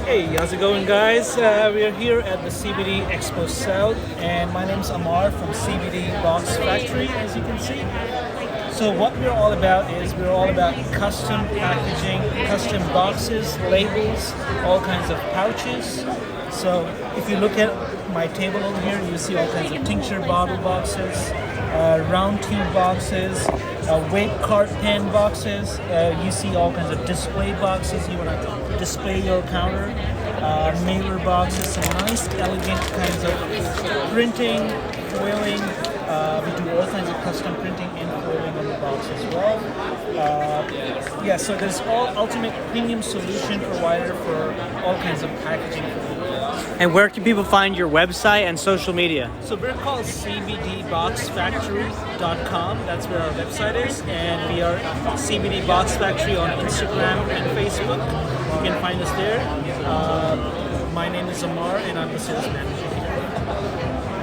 Hey, how's it going, guys? We are here at the CBD Expo South, and my name's Amar from CBD Box Factory, as you can see. So what we're all about is we're all about custom packaging, custom boxes, labels, all kinds of pouches. So if you look at my table over here, you see all kinds of tincture bottle boxes, round tube boxes, weight cart pen boxes. You see all kinds of display boxes. You want to display your counter. Mailer boxes, some nice, elegant kinds of printing, foiling. We do all kinds of custom printing and foiling on the box as well. Yeah, so there's all ultimate premium solution provider for all kinds of packaging. And where can people find your website and social media? So we're called cbdboxfactory.com. That's where our website is. And we are CBD Box Factory on Instagram and Facebook. You can find us there. My name is Amar and I'm the sales manager.